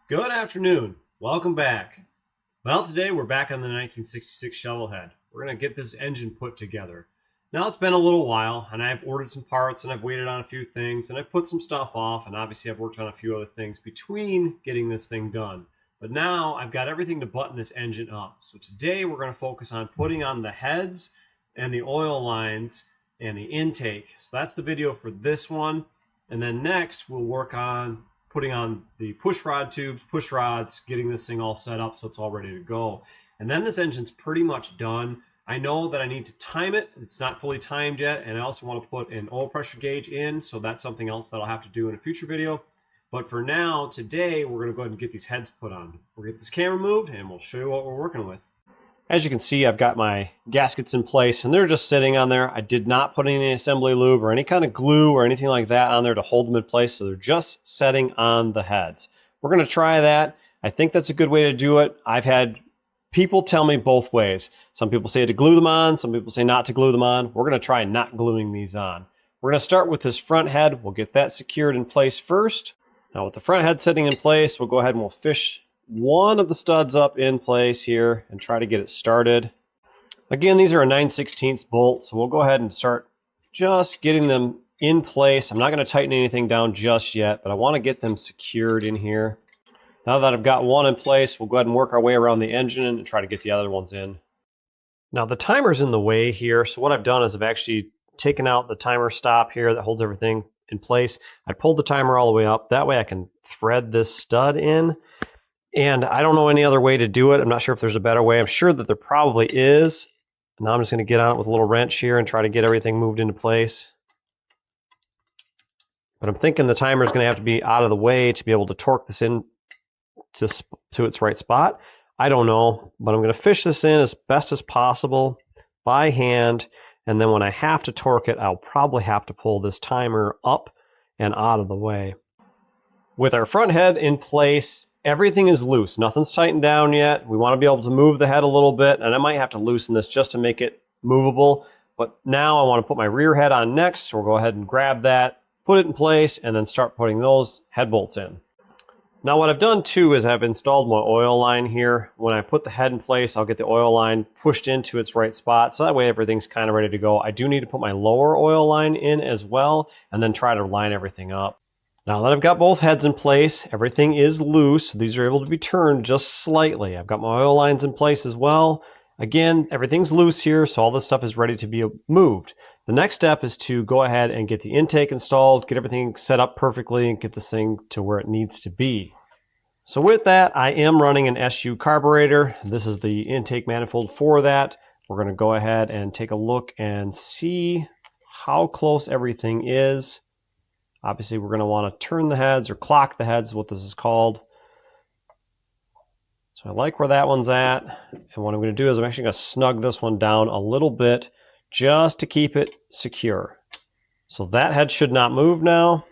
Good afternoon. Welcome back. Well, today we're back on the 1966 Shovelhead. We're going to get this engine put together. Now it's been a little while, and I've ordered some parts, and I've waited on a few things, and I've put some stuff off, and obviously I've worked on a few other things between getting this thing done. But now I've got everything to button this engine up. So today we're going to focus on putting on the heads and the oil lines and the intake. So that's the video for this one. And then next we'll work on putting on the push rod tubes, push rods, getting this thing all set up so it's all ready to go. And then this engine's pretty much done. I know that I need to time it. It's not fully timed yet, and I also want to put an oil pressure gauge in, so that's something else that I'll have to do in a future video. But for now, today, we're going to go ahead and get these heads put on. We'll get this camera moved, and we'll show you what we're working with. As you can see, I've got my gaskets in place, and they're just sitting on there. I did not put any assembly lube or any kind of glue or anything like that on there to hold them in place, so they're just setting on the heads. We're going to try that. I think that's a good way to do it. I've had people tell me both ways. Some people say to glue them on, some people say not to glue them on. We're going to try not gluing these on. We're going to start with this front head. We'll get that secured in place first. Now with the front head sitting in place, we'll go ahead and we'll fish one of the studs up in place here and try to get it started. Again, these are a 9/16 bolt, so we'll go ahead and start just getting them in place. I'm not going to tighten anything down just yet, but I want to get them secured in here. Now that I've got one in place, we'll go ahead and work our way around the engine and try to get the other ones in. Now the timer's in the way here, so what I've done is I've actually taken out the timer stop here that holds everything in place. I pulled the timer all the way up. That way I can thread this stud in. And I don't know any other way to do it. I'm not sure if there's a better way. I'm sure that there probably is. Now I'm just going to get on it with a little wrench here and try to get everything moved into place. But I'm thinking the timer is going to have to be out of the way to be able to torque this in to its right spot. I don't know, but I'm going to fish this in as best as possible by hand. And then when I have to torque it, I'll probably have to pull this timer up and out of the way. With our front head in place, everything is loose. Nothing's tightened down yet. We want to be able to move the head a little bit, and I might have to loosen this just to make it movable. But now I want to put my rear head on next, so we'll go ahead and grab that, put it in place, and then start putting those head bolts in. Now what I've done too is I've installed my oil line here. When I put the head in place, I'll get the oil line pushed into its right spot, so that way everything's kind of ready to go. I do need to put my lower oil line in as well, and then try to line everything up. Now that I've got both heads in place, everything is loose. These are able to be turned just slightly. I've got my oil lines in place as well. Again, everything's loose here, so all this stuff is ready to be moved. The next step is to go ahead and get the intake installed, get everything set up perfectly, and get this thing to where it needs to be. So with that, I am running an SU carburetor. This is the intake manifold for that. We're going to go ahead and take a look and see how close everything is. Obviously, we're going to want to turn the heads or clock the heads, what this is called. So I like where that one's at. And what I'm going to do is I'm actually going to snug this one down a little bit just to keep it secure. So that head should not move now.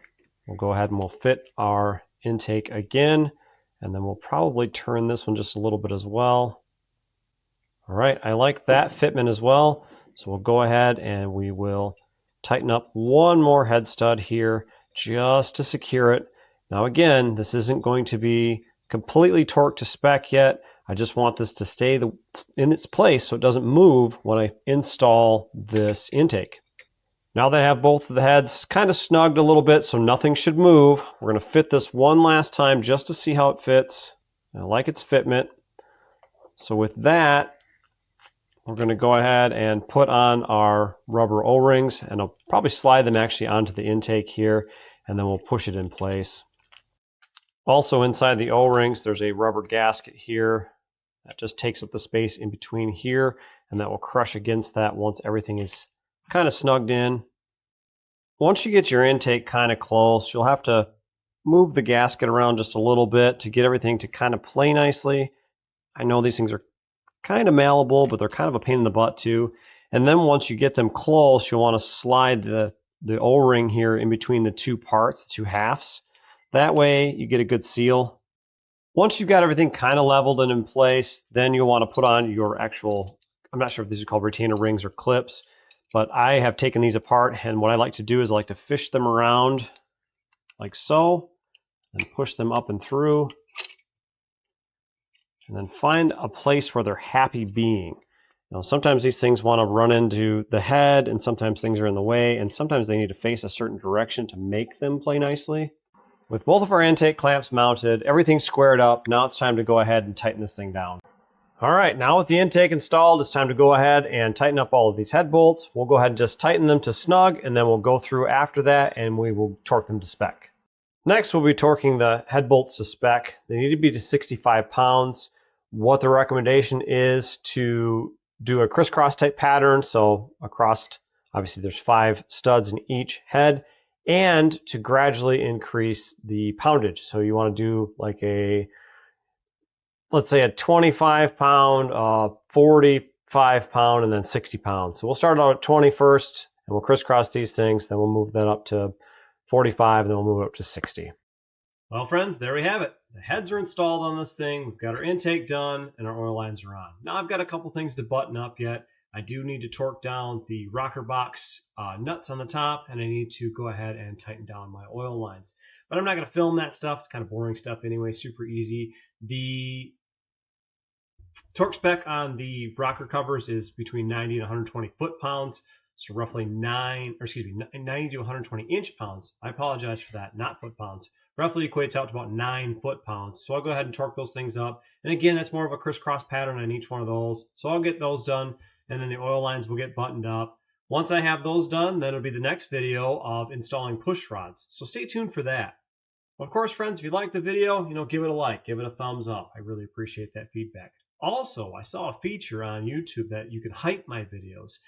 We'll go ahead and we'll fit our intake again. And then we'll probably turn this one just a little bit as well. All right, I like that fitment as well. So we'll go ahead and we will tighten up one more head stud here just to secure it. Now again, this isn't going to be completely torqued to spec yet. I just want this to stay in its place so it doesn't move when I install this intake. Now that I have both of the heads kind of snugged a little bit so nothing should move, we're going to fit this one last time just to see how it fits. I like its fitment. So with that, we're going to go ahead and put on our rubber O-rings, and I'll probably slide them actually onto the intake here, and then we'll push it in place. Also inside the O-rings, there's a rubber gasket here that just takes up the space in between here, and that will crush against that once everything is kind of snugged in. Once you get your intake kind of close, you'll have to move the gasket around just a little bit to get everything to kind of play nicely. I know these things are kind of malleable, but they're kind of a pain in the butt too. And then once you get them close, you'll want to slide the O-ring here in between the two parts, the two halves. That way you get a good seal. Once you've got everything kind of leveled and in place, then you'll want to put on your actual, I'm not sure if these are called retainer rings or clips, but I have taken these apart, and what I like to do is I like to fish them around like so and push them up and through. and then find a place where they're happy being. Sometimes these things want to run into the head, and sometimes things are in the way, and sometimes they need to face a certain direction to make them play nicely. With both of our intake clamps mounted, everything's squared up, now it's time to go ahead and tighten this thing down. All right, now with the intake installed, it's time to go ahead and tighten up all of these head bolts. We'll go ahead and just tighten them to snug, and then we'll go through after that and we will torque them to spec. Next, we'll be torquing the head bolts to spec. They need to be to 65 pounds. What the recommendation is to do a crisscross type pattern, so across, obviously there's 5 studs in each head, and to gradually increase the poundage. So you want to do like a, let's say a 25 pound, 45 pound, and then 60 pounds. So we'll start out at 20 first, and we'll crisscross these things, then we'll move that up to 45, and then we'll move it up to 60. Well, friends, there we have it. The heads are installed on this thing. We've got our intake done, and our oil lines are on. Now I've got a couple things to button up yet. I do need to torque down the rocker box nuts on the top, and I need to go ahead and tighten down my oil lines. But I'm not going to film that stuff. It's kind of boring stuff anyway, super easy. The torque spec on the rocker covers is between 90 and 120 foot-pounds. So roughly 90 to 120 inch-pounds. I apologize for that, not foot-pounds. Roughly equates out to about 9 foot-pounds. So I'll go ahead and torque those things up. And again, that's more of a crisscross pattern on each one of those. So I'll get those done, and then the oil lines will get buttoned up. Once I have those done, then it'll be the next video of installing push rods. So stay tuned for that. Of course, friends, if you like the video, give it a like, give it a thumbs up. I really appreciate that feedback. Also, I saw a feature on YouTube that you can hype my videos.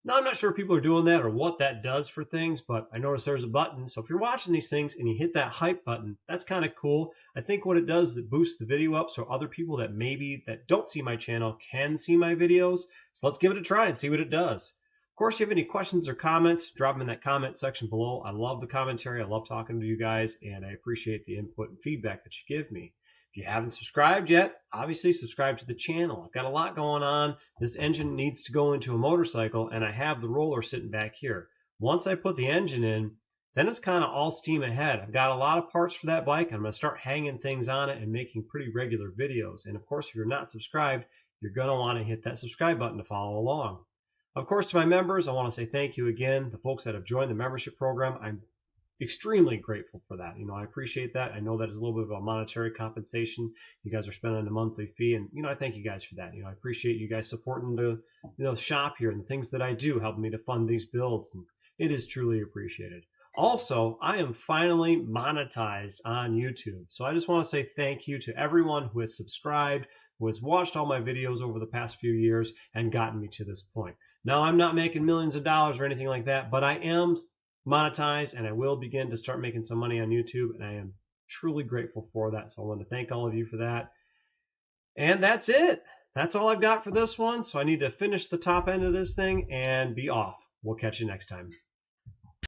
Now, I'm not sure if people are doing that or what that does for things, but I noticed there's a button. So if you're watching these things and you hit that hype button, that's kind of cool. I think what it does is it boosts the video up so other people that don't see my channel can see my videos. So let's give it a try and see what it does. Of course, if you have any questions or comments, drop them in that comment section below. I love the commentary. I love talking to you guys, and I appreciate the input and feedback that you give me. If you haven't subscribed yet, obviously subscribe to the channel. I've got a lot going on. This engine needs to go into a motorcycle, and I have the roller sitting back here. Once I put the engine in, then it's kind of all steam ahead. I've got a lot of parts for that bike. I'm going to start hanging things on it and making pretty regular videos. And of course, if you're not subscribed, you're going to want to hit that subscribe button to follow along. Of course, to my members, I want to say thank you again. The folks that have joined the membership program, I'm extremely grateful for that. I appreciate that. I know that is a little bit of a monetary compensation. You guys are spending a monthly fee, and I thank you guys for that. I appreciate you guys supporting the shop here and the things that I do, helping me to fund these builds, and it is truly appreciated. Also, I am finally monetized on YouTube, so I just want to say thank you to everyone who has subscribed, who has watched all my videos over the past few years and gotten me to this point. Now, I'm not making millions of dollars or anything like that, but I am monetized, and I will begin to start making some money on YouTube, and I am truly grateful for that. So I want to thank all of you for that. And that's it. That's all I've got for this one. So I need to finish the top end of this thing and be off. We'll catch you next time.